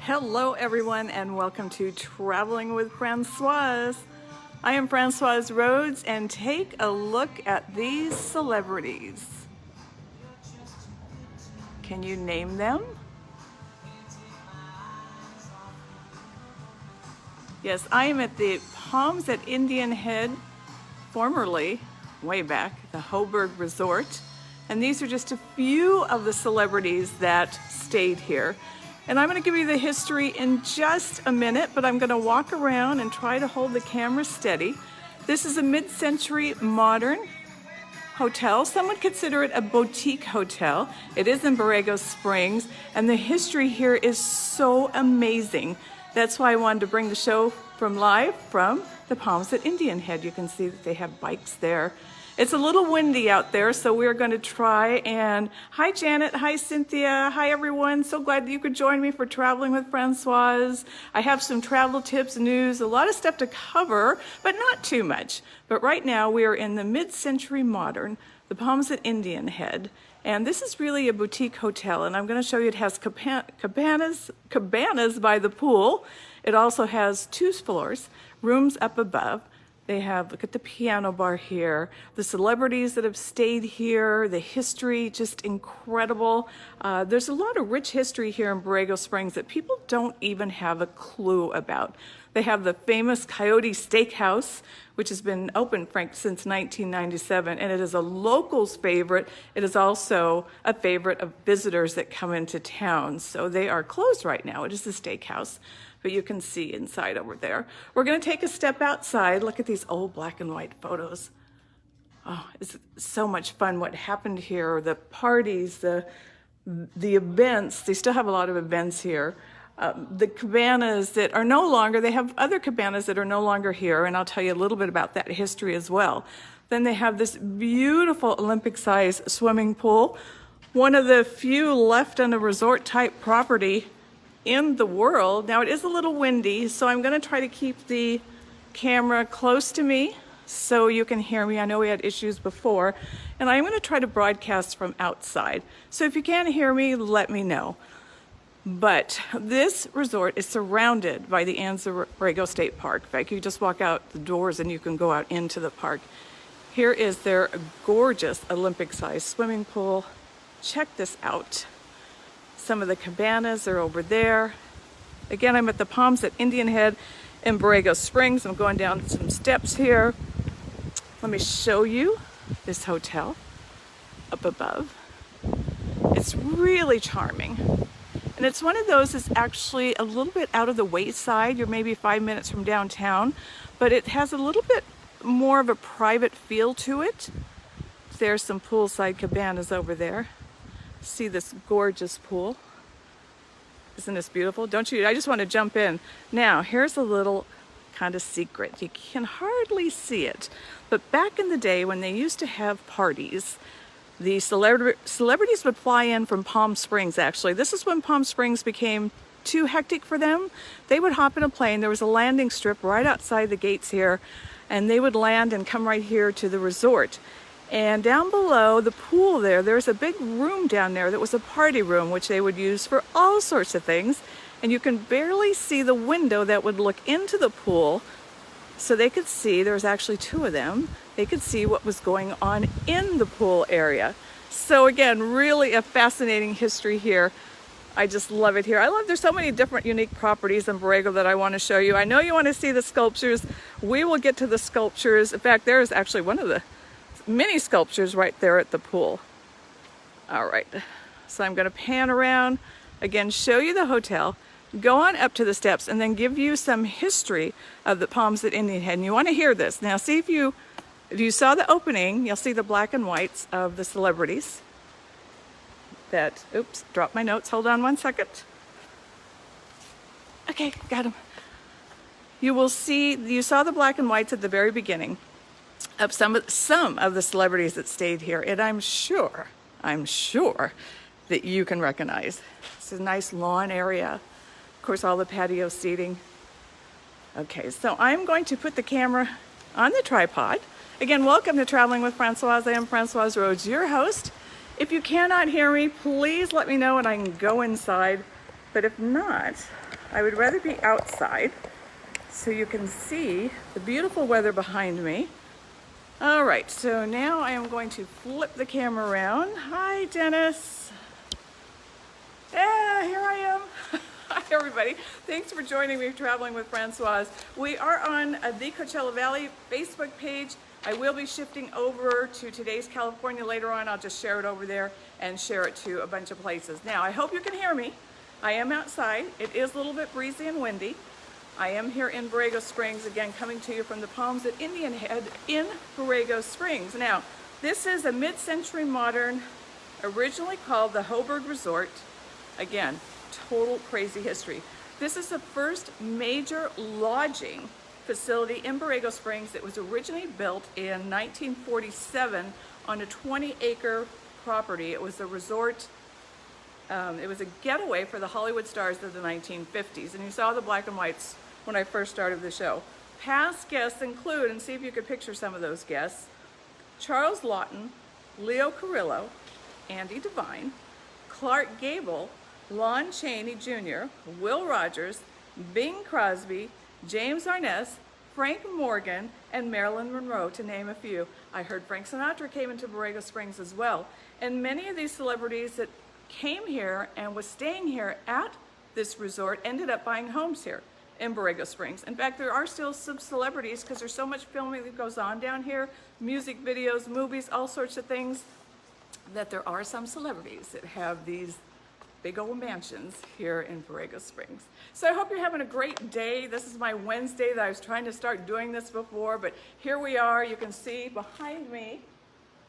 Hello everyone and welcome to Traveling with Francoise. I am Francoise Rhodes and take a look at these celebrities. Can you name them? Yes, I am at the Palms at Indian Head, formerly, way back, the Hoburg Resort. And these are just a few of the celebrities that stayed here. And I'm going to give you the history in just a minute, but I'm going to walk around and try to hold the camera steady. This is a mid-century modern hotel. Some would consider it a boutique hotel. It is in Borrego Springs, and the history here is so amazing. That's why I wanted to bring the show live from the Palms at Indian Head. You can see that they have bikes there. It's a little windy out there, so we're going to try and... Hi Janet, hi Cynthia, hi everyone. So glad that you could join me for Traveling with Francoise. I have some travel tips, news, a lot of stuff to cover, but not too much. But right now we are in the mid-century modern, the Palms at Indian Head. And this is really a boutique hotel, and I'm going to show you it has cabanas by the pool. It also has 2 floors, rooms up above. They have, look at the piano bar here, the celebrities that have stayed here, the history, just incredible. There's a lot of rich history here in Borrego Springs that people don't even have a clue about. They have the famous Coyote Steakhouse, which has been open, Frank, since 1997, and it is a local's favorite. It is also a favorite of visitors that come into town. So they are closed right now. It is a steakhouse, but you can see inside over there. We're going to take a step outside. Look at these old black and white photos. Oh, it's so much fun what happened here, the parties, the events. They still have a lot of events here. The cabanas that are no longer, they have other cabanas that are no longer here, and I'll tell you a little bit about that history as well. Then they have this beautiful Olympic-sized swimming pool, one of the few left on a resort-type property in the world. Now it is a little windy, so I'm going to try to keep the camera close to me so you can hear me. I know we had issues before, and I'm going to try to broadcast from outside. So if you can't hear me, let me know. But this resort is surrounded by the Borrego State Park. In fact, you just walk out the doors and you can go out into the park. Here is their gorgeous Olympic-sized swimming pool. Check this out. Some of the cabanas are over there. Again, I'm at the Palms at Indian Head in Borrego Springs. I'm going down some steps here. Let me show you this hotel up above. It's really charming. And it's one of those that's actually a little bit out of the wayside. You're maybe 5 minutes from downtown, but it has a little bit more of a private feel to it. There's some poolside cabanas over there. See this gorgeous pool. Isn't this beautiful? Don't you? I just want to jump in. Now, here's a little kind of secret. You can hardly see it, but back in the day when they used to have parties, the celebrities would fly in from Palm Springs, actually. This is when Palm Springs became too hectic for them. They would hop in a plane. There was a landing strip right outside the gates here, and they would land and come right here to the resort. And down below the pool there's a big room down there that was a party room, which they would use for all sorts of things. And you can barely see the window that would look into the pool. So they could see, there's actually 2 of them, they could see what was going on in the pool area. So again, really a fascinating history here. I just love it here. There's so many different unique properties in Borrego that I want to show you. I know you want to see the sculptures. We will get to the sculptures. In fact, there is actually one of the mini sculptures right there at the pool. All right, so I'm going to pan around, again, show you the hotel, go on up to the steps, and then give you some history of the Palms at Indian Head. And you want to hear this. Now, see if you saw the opening, you'll see the black and whites of the celebrities. Oops, dropped my notes. Hold on one second. Okay, got them. You saw the black and whites at the very beginning of some of the celebrities that stayed here, and I'm sure that you can recognize. It's a nice lawn area. Of course, all the patio seating. Okay, so I'm going to put the camera on the tripod. Again, welcome to Traveling with Francoise. I am Francoise Rhodes, your host. If you cannot hear me, please let me know and I can go inside. But if not, I would rather be outside so you can see the beautiful weather behind me. All right, so now I am going to flip the camera around. Hi, Dennis. Yeah, here I am. Hi, everybody. Thanks for joining me Traveling with Francoise. We are on the Coachella Valley Facebook page. I will be shifting over to Today's California later on. I'll just share it over there and share it to a bunch of places. Now, I hope you can hear me. I am outside. It is a little bit breezy and windy. I am here in Borrego Springs, again, coming to you from the Palms at Indian Head in Borrego Springs. Now, this is a mid-century modern, originally called the Hoburg Resort. Again, total crazy history. This is the first major lodging facility in Borrego Springs. It was originally built in 1947 on a 20-acre property. It was a resort, it was a getaway for the Hollywood stars of the 1950s. And you saw the black and whites when I first started the show. Past guests include, and see if you could picture some of those guests, Charles Lawton, Leo Carrillo, Andy Devine, Clark Gable, Lon Chaney Jr., Will Rogers, Bing Crosby, James Arness, Frank Morgan, and Marilyn Monroe, to name a few. I heard Frank Sinatra came into Borrego Springs as well. And many of these celebrities that came here and was staying here at this resort ended up buying homes here in Borrego Springs. In fact, there are still some celebrities, because there's so much filming that goes on down here, music videos, movies, all sorts of things, that there are some celebrities that have these big old mansions here in Borrego Springs. So I hope you're having a great day. This is my Wednesday that I was trying to start doing this before, but here we are. You can see behind me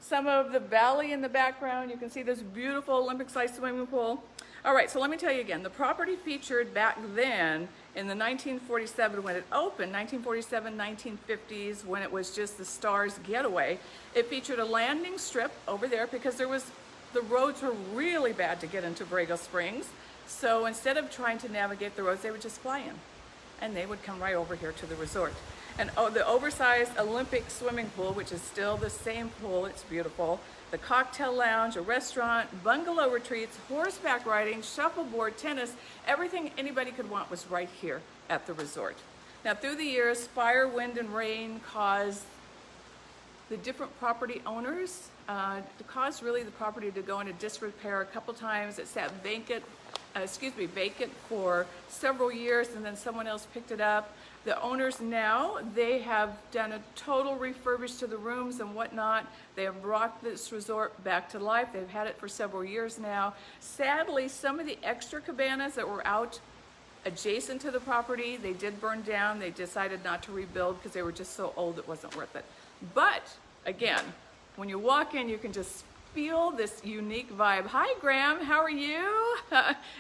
some of the valley in the background. You can see this beautiful Olympic-sized swimming pool. All right, so let me tell you again, the property featured back then in the 1947 when it opened, 1947, 1950s, when it was just the Stars Getaway. It featured a landing strip over there because the roads were really bad to get into Borrego Springs. So instead of trying to navigate the roads, they would just fly in and they would come right over here to the resort. And the oversized Olympic swimming pool, which is still the same pool, it's beautiful. The cocktail lounge, a restaurant, bungalow retreats, horseback riding, shuffleboard, tennis, everything anybody could want was right here at the resort. Now, through the years, fire, wind, and rain caused the different property owners caused really the property to go into disrepair a couple times. It sat vacant for several years, and then someone else picked it up. The owners now, they have done a total refurbish to the rooms and whatnot. They have brought this resort back to life. They've had it for several years now. Sadly, some of the extra cabanas that were out adjacent to the property, they did burn down. They decided not to rebuild because they were just so old it wasn't worth it. But again, when you walk in, you can just feel this unique vibe. Hi, Graham, how are you?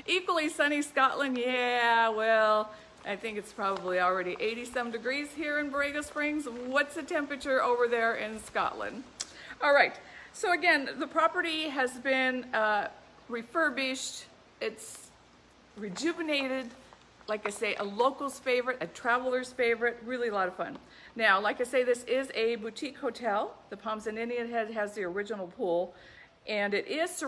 Equally sunny Scotland. Yeah, well, I think it's probably already 80-some degrees here in Borrego Springs. What's the temperature over there in Scotland? All right, so again, the property has been refurbished. It's rejuvenated. Like I say, a local's favorite, a traveler's favorite, really a lot of fun. Now, like I say, this is a boutique hotel. The Palms in Indian Head has the original pool, and it is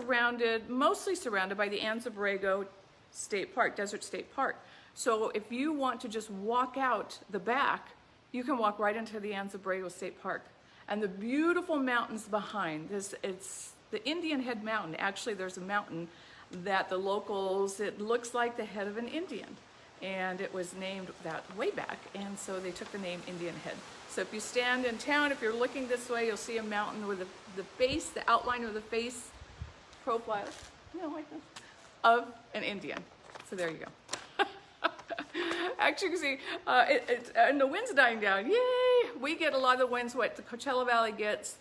mostly surrounded by the Anza Borrego State Park, Desert State Park. So if you want to just walk out the back, you can walk right into the Anza Borrego State Park. And the beautiful mountains behind this, it's the Indian Head Mountain. Actually, there's a mountain that the locals, it looks like the head of an Indian. And it was named that way back, and so they took the name Indian Head. So if you stand in town, if you're looking this way, you'll see a mountain with the face, the outline of the face profile, like this, of an Indian. So there you go. Actually, you can see, and the wind's dying down. Yay! We get a lot of the winds what the Coachella Valley gets,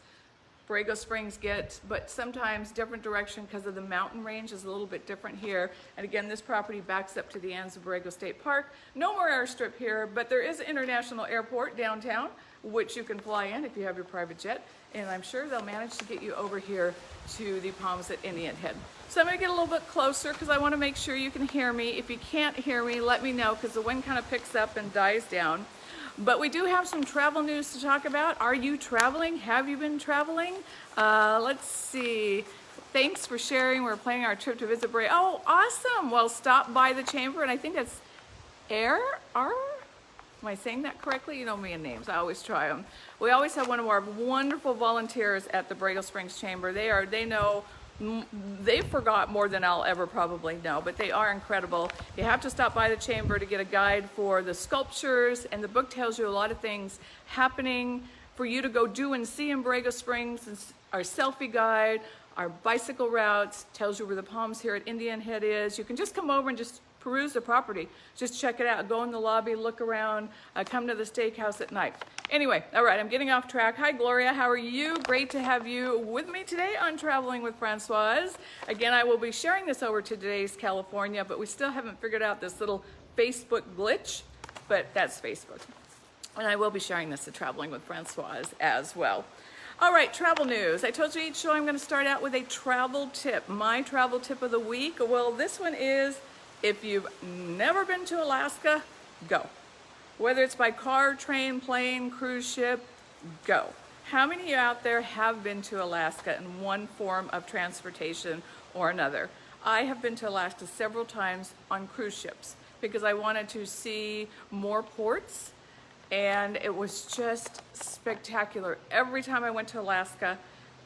Borrego Springs gets, but sometimes different direction because of the mountain range is a little bit different here. And again, this property backs up to the Anza Borrego State Park. No more airstrip here, but there is an international airport downtown, which you can fly in if you have your private jet. And I'm sure they'll manage to get you over here to the Palms at Indian Head. So I'm gonna get a little bit closer because I wanna make sure you can hear me. If you can't hear me, let me know because the wind kind of picks up and dies down. But we do have some travel news to talk about. Are you traveling? Have you been traveling? Let's see. Thanks for sharing. We're planning our trip to visit Borrego. Oh, awesome. Well, stop by the chamber, and I think that's Air, am I saying that correctly? You know me and names, I always try them. We always have one of our wonderful volunteers at the Borrego Springs Chamber. They forgot more than I'll ever probably know, but they are incredible. You have to stop by the chamber to get a guide for the sculptures, and the book tells you a lot of things happening for you to go do and see in Borrego Springs. It's our selfie guide, our bicycle routes, tells you where the Palms here at Indian Head is. You can just come over and just peruse the property. Just check it out. Go in the lobby, look around, come to the steakhouse at night. Anyway, all right, I'm getting off track. Hi, Gloria. How are you? Great to have you with me today on Traveling with Francoise. Again, I will be sharing this over to today's California, but we still haven't figured out this little Facebook glitch, but that's Facebook. And I will be sharing this at Traveling with Francoise as well. All right, travel news. I told you each show I'm going to start out with a travel tip. My travel tip of the week. Well, this one is, if you've never been to Alaska, go. Whether it's by car, train, plane, cruise ship, go. How many of you out there have been to Alaska in one form of transportation or another? I have been to Alaska several times on cruise ships because I wanted to see more ports, and it was just spectacular. Every time I went to Alaska,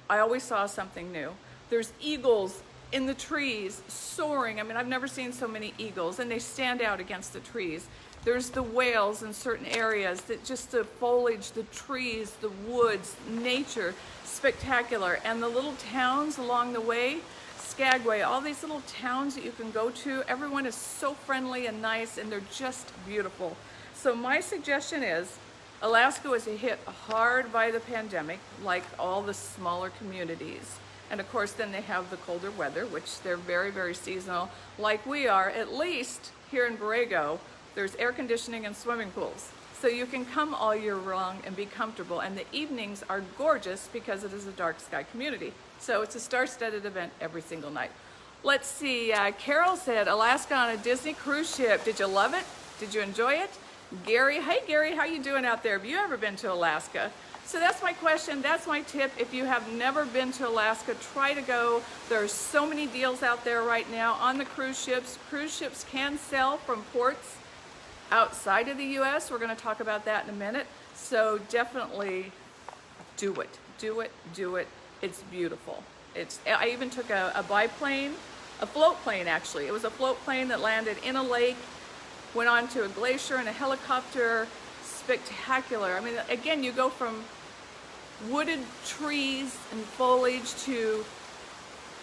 I always saw something new. There's eagles in the trees soaring. I mean, I've never seen so many eagles, and they stand out against the trees. There's the whales in certain areas, that just the foliage, the trees, the woods, nature, spectacular. And the little towns along the way, Skagway, all these little towns that you can go to, everyone is so friendly and nice, and they're just beautiful. So my suggestion is, Alaska was hit hard by the pandemic, like all the smaller communities. And of course, then they have the colder weather, which they're very, very seasonal, like we are. At least here in Borrego, there's air conditioning and swimming pools. So you can come all year long and be comfortable. And the evenings are gorgeous because it is a dark sky community. So it's a star-studded event every single night. Let's see, Carol said, Alaska on a Disney cruise ship. Did you love it? Did you enjoy it? Gary, hey Gary, how you doing out there? Have you ever been to Alaska? So that's my question, that's my tip. If you have never been to Alaska, try to go. There are so many deals out there right now on the cruise ships. Cruise ships can sell from ports outside of the US. We're going to talk about that in a minute. So definitely do it. Do it. Do it. It's beautiful. I even took a biplane, a float plane actually. It was a float plane that landed in a lake, went on to a glacier and a helicopter. Spectacular. I mean, again, you go from wooded trees and foliage to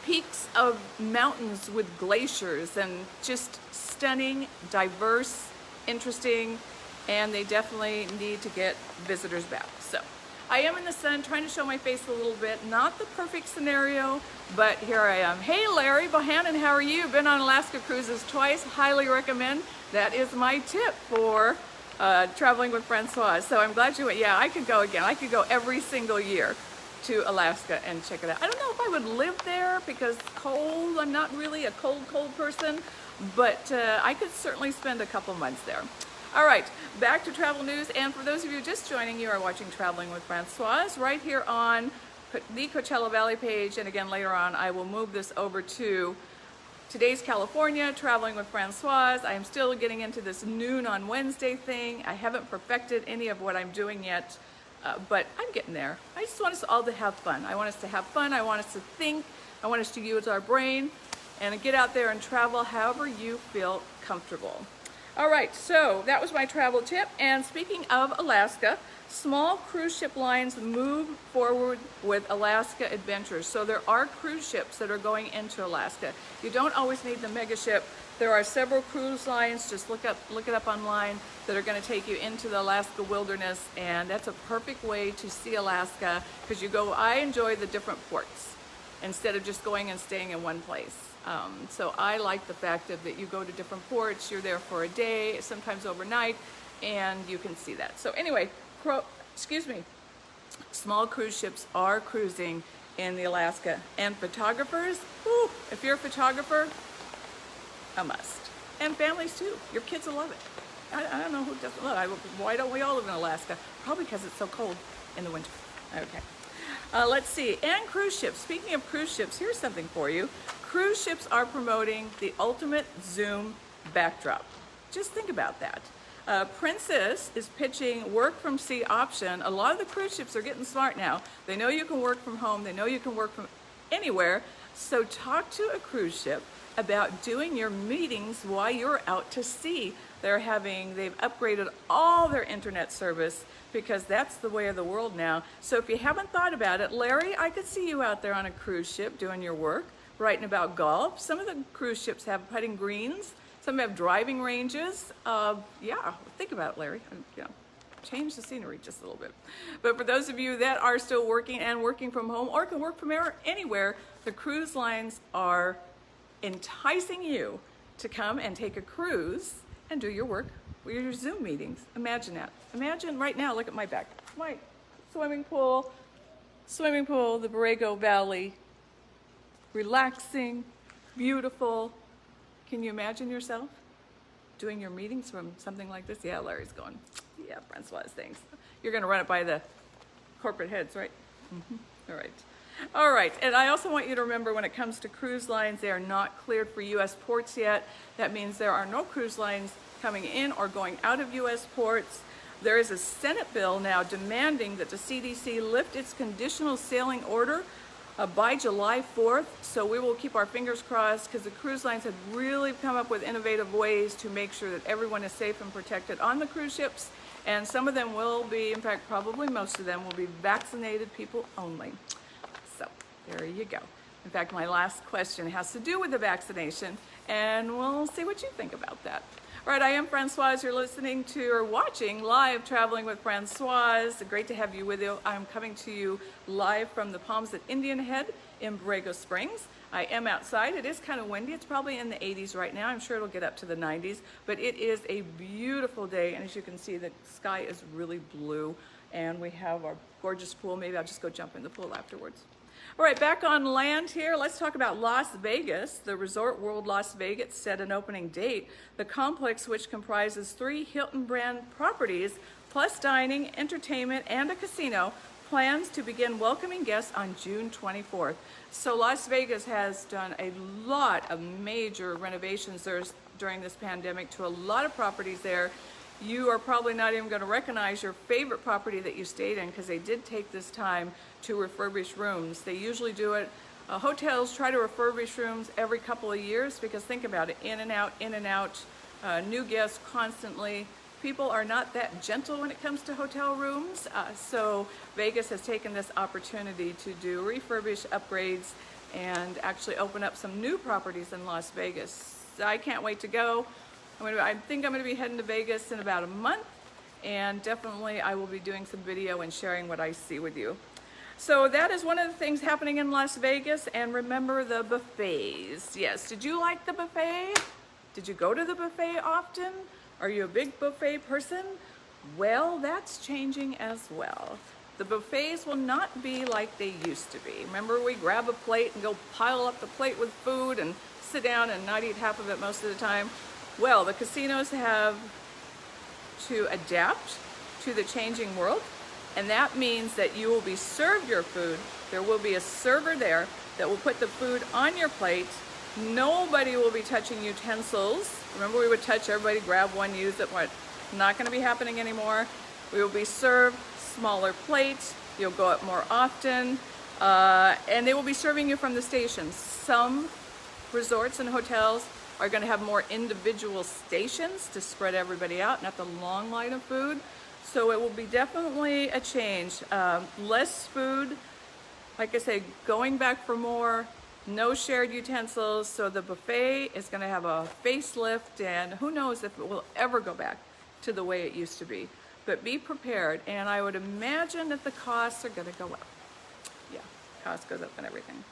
peaks of mountains with glaciers, and just stunning, diverse, interesting, and they definitely need to get visitors back. So I am in the sun trying to show my face a little bit. Not the perfect scenario, but here I am. Hey Larry Bohannon, how are you? Been on Alaska cruises twice, highly recommend. That is my tip for Traveling with Francoise. So I'm glad you went. Yeah, I could go again. I could go every single year to Alaska and check it out. I don't know if I would live there because cold, I'm not really a cold person, but I could certainly spend a couple months there. All right, back to travel news. And for those of you just joining, you are watching Traveling with Francoise right here on the Coachella Valley page. And again, later on, I will move this over to today's California, Traveling with Francoise. I am still getting into this noon on Wednesday thing. I haven't perfected any of what I'm doing yet, but I'm getting there. I just want us all to have fun. I want us to have fun. I want us to think. I want us to use our brain and get out there and travel however you feel comfortable. All right, so that was my travel tip. And speaking of Alaska, small cruise ship lines move forward with Alaska adventures. So there are cruise ships that are going into Alaska. You don't always need the mega ship. There are several cruise lines, just look it up online, that are going to take you into the Alaska wilderness, and that's a perfect way to see Alaska because you go, I enjoy the different ports instead of just going and staying in one place. So I like the fact that you go to different ports, you're there for a day, sometimes overnight, and you can see that. So anyway, small cruise ships are cruising in the Alaska. And photographers, whew, if you're a photographer, a must. And families too, your kids will love it. I don't know who doesn't love it. Why don't we all live in Alaska? Probably because it's so cold in the winter. Okay. Let's see, and cruise ships. Speaking of cruise ships, here's something for you. Cruise ships are promoting the ultimate zoom backdrop. Just think about that. Princess is pitching work from sea option. A lot of the cruise ships are getting smart now. They know you can work from home. They know you can work from anywhere. So talk to a cruise ship about doing your meetings while you're out to sea. They've upgraded all their internet service because that's the way of the world now. So if you haven't thought about it, Larry, I could see you out there on a cruise ship doing your work, writing about golf. Some of the cruise ships have putting greens. Some have driving ranges. Yeah, think about it, Larry. Change the scenery just a little bit. But for those of you that are still working and working from home or can work from anywhere, the cruise lines are enticing you to come and take a cruise and do your work with your Zoom meetings. Imagine that. Imagine right now, look at my back. My swimming pool, the Borrego Valley, relaxing, beautiful. Can you imagine yourself doing your meetings from something like this? Yeah, Larry's going, yeah, Francoise, thanks. You're going to run it by the corporate heads, right? Mm-hmm. All right. All right, and I also want you to remember when it comes to cruise lines, they are not cleared for U.S. ports yet. That means there are no cruise lines coming in or going out of U.S. ports. There is a Senate bill now demanding that the CDC lift its conditional sailing order by July 4th. So we will keep our fingers crossed because the cruise lines have really come up with innovative ways to make sure that everyone is safe and protected on the cruise ships. And some of them will be, in fact, probably most of them will be vaccinated people only. So there you go. In fact, my last question has to do with the vaccination, and we'll see what you think about that. All right, I am Francoise. You're listening to or watching Live Traveling with Francoise. Great to have you with you. I'm coming to you live from the Palms at Indian Head in Borrego Springs. I am outside. It is kind of windy. It's probably in the 80s right now. I'm sure it'll get up to the 90s, but it is a beautiful day, and as you can see, the sky is really blue, and we have our gorgeous pool. Maybe I'll just go jump in the pool afterwards. All right, back on land here, let's talk about Las Vegas. The Resort World Las Vegas set an opening date. The complex, which comprises 3 Hilton brand properties, plus dining, entertainment, and a casino, plans to begin welcoming guests on June 24th. So Las Vegas has done a lot of major renovations during this pandemic to a lot of properties there. You are probably not even going to recognize your favorite property that you stayed in because they did take this time to refurbish rooms. They usually do it, hotels try to refurbish rooms every couple of years because think about it, in and out, new guests constantly. People are not that gentle when it comes to hotel rooms, so Vegas has taken this opportunity to do refurbish upgrades and actually open up some new properties in Las Vegas. I can't wait to go. I think I'm going to be heading to Vegas in about a month, and definitely I will be doing some video and sharing what I see with you. So that is one of the things happening in Las Vegas, and remember the buffets. Yes, did you like the buffet? Did you go to the buffet often? Are you a big buffet person? Well, that's changing as well. The buffets will not be like they used to be. Remember, we grab a plate and go pile up the plate with food and sit down and not eat half of it most of the time. Well, the casinos have to adapt to the changing world, and that means that you will be served your food. There will be a server there that will put the food on your plate. Nobody will be touching utensils. Remember, we would touch, everybody grab one, use it. What? Not going to be happening anymore. We will be served smaller plates. You'll go up more often, and they will be serving you from the stations. Some resorts and hotels are going to have more individual stations to spread everybody out, not the long line of food. So it will be definitely a change. Less food, like I say, going back for more, no shared utensils. So the buffet is going to have a facelift, and who knows if it will ever go back to the way it used to be. But be prepared, and I would imagine that the costs are going to go up. Yeah, cost goes up and everything.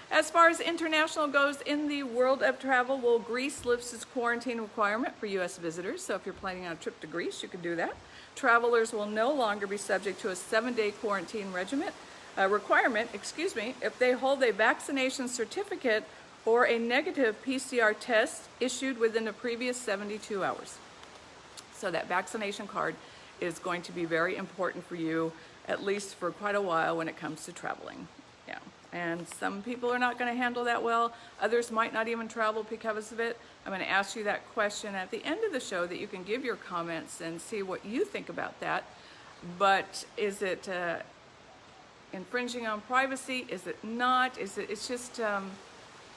As far as international goes in the world of travel, well, Greece lifts its quarantine requirement for U.S. visitors. So if you're planning on a trip to Greece, you can do that. Travelers will no longer be subject to a 7-day quarantine requirement, if they hold a vaccination certificate or a negative PCR test issued within the previous 72 hours. So that vaccination card is going to be very important for you, at least for quite a while when it comes to traveling. Yeah. And some people are not going to handle that well. Others might not even travel because of it. I'm going to ask you that question at the end of the show that you can give your comments and see what you think about that. But is it infringing on privacy? Is it not? It's just,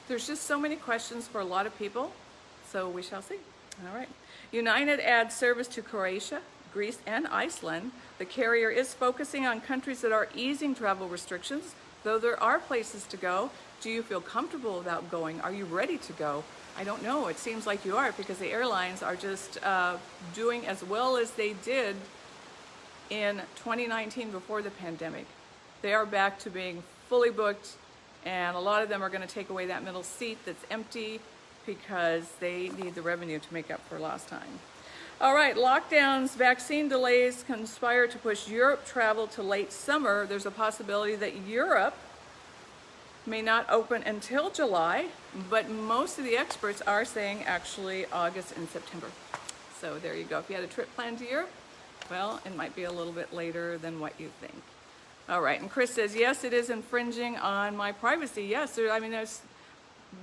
there's just so many questions for a lot of people. So we shall see. All right. United adds service to Croatia, Greece, and Iceland. The carrier is focusing on countries that are easing travel restrictions, though there are places to go. Do you feel comfortable about going? Are you ready to go? I don't know. It seems like you are, because the airlines are just doing as well as they did in 2019 before the pandemic. They are back to being fully booked, and a lot of them are going to take away that middle seat that's empty because they need the revenue to make up for lost time. All right, lockdowns, vaccine delays conspire to push Europe travel to late summer. There's a possibility that Europe may not open until July, but most of the experts are saying actually August and September. So there you go. If you had a trip planned to Europe, well, it might be a little bit later than what you think. All right, and Chris says, yes, it is infringing on my privacy. Yes,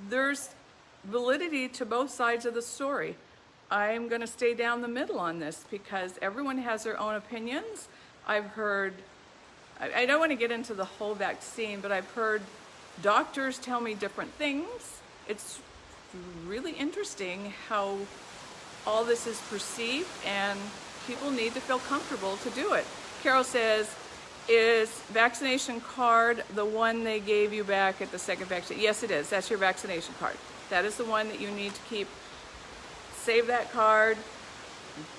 there's validity to both sides of the story. I'm going to stay down the middle on this because everyone has their own opinions. I've heard, I don't want to get into the whole vaccine, but I've heard doctors tell me different things. It's really interesting how all this is perceived, and people need to feel comfortable to do it. Carol says, is vaccination card the one they gave you back at the second vaccine? Yes, it is. That's your vaccination card. That is the one that you need to keep. Save that card.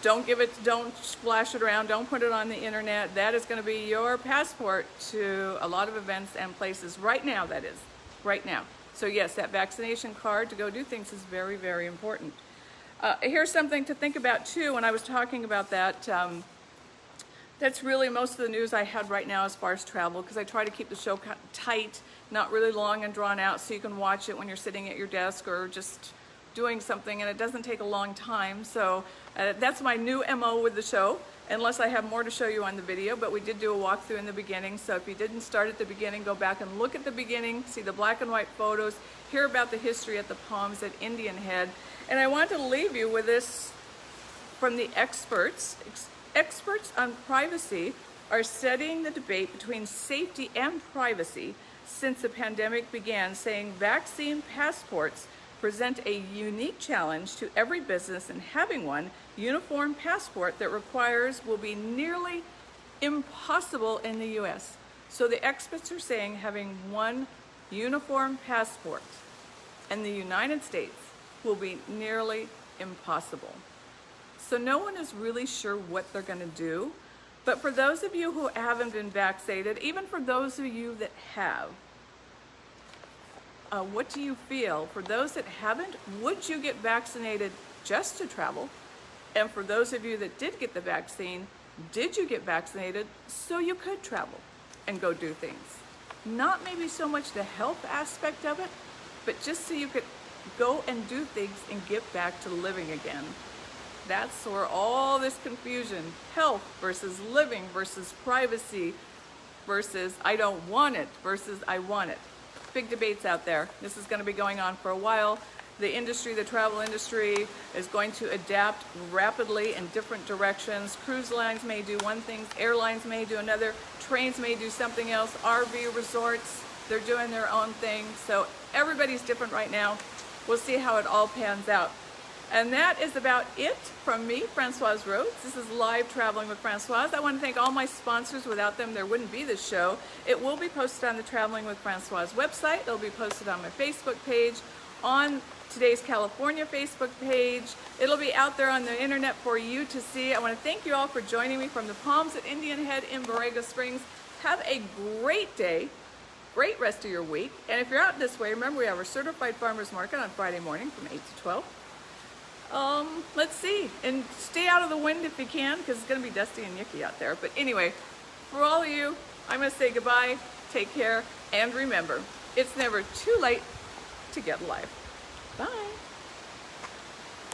Don't splash it around. Don't put it on the internet. That is going to be your passport to a lot of events and places right now, that is. Right now. So yes, that vaccination card to go do things is very, very important. Here's something to think about too. When I was talking about that, that's really most of the news I had right now as far as travel, because I try to keep the show tight, not really long and drawn out, so you can watch it when you're sitting at your desk or just doing something, and it doesn't take a long time. So that's my new MO with the show, unless I have more to show you on the video. But we did do a walkthrough in the beginning, so if you didn't start at the beginning, go back and look at the beginning, see the black and white photos, hear about the history at the Palms at Indian Head. And I want to leave you with this from the experts. Experts on privacy are studying the debate between safety and privacy since the pandemic began, saying vaccine passports present a unique challenge to every business, and having one uniform passport that requires will be nearly impossible in the US. So the experts are saying having one uniform passport in the United States will be nearly impossible. So no one is really sure what they're going to do. But for those of you who haven't been vaccinated, even for those of you that have, what do you feel? For those that haven't, would you get vaccinated just to travel? And for those of you that did get the vaccine, did you get vaccinated so you could travel and go do things? Not maybe so much the health aspect of it, but just so you could go and do things and get back to living again. That's where all this confusion, health versus living versus privacy versus I don't want it versus I want it. Big debates out there. This is going to be going on for a while. The industry, the travel industry, is going to adapt rapidly in different directions. Cruise lines may do one thing, airlines may do another, trains may do something else, RV resorts, they're doing their own thing. So everybody's different right now. We'll see how it all pans out. And that is about it from me, Francoise Rhodes. This is Live Traveling with Francoise. I want to thank all my sponsors. Without them, there wouldn't be this show. It will be posted on the Traveling with Francoise website. It'll be posted on my Facebook page, on Today's California Facebook page. It'll be out there on the internet for you to see. I want to thank you all for joining me from the Palms at Indian Head in Borrego Springs. Have a great day, great rest of your week. And if you're out this way, remember we have our Certified Farmers Market on Friday morning from 8 to 12. Let's see, and stay out of the wind if you can, because it's going to be dusty and yucky out there. But anyway, for all of you, I'm going to say goodbye, take care, and remember, it's never too late to get live. Bye.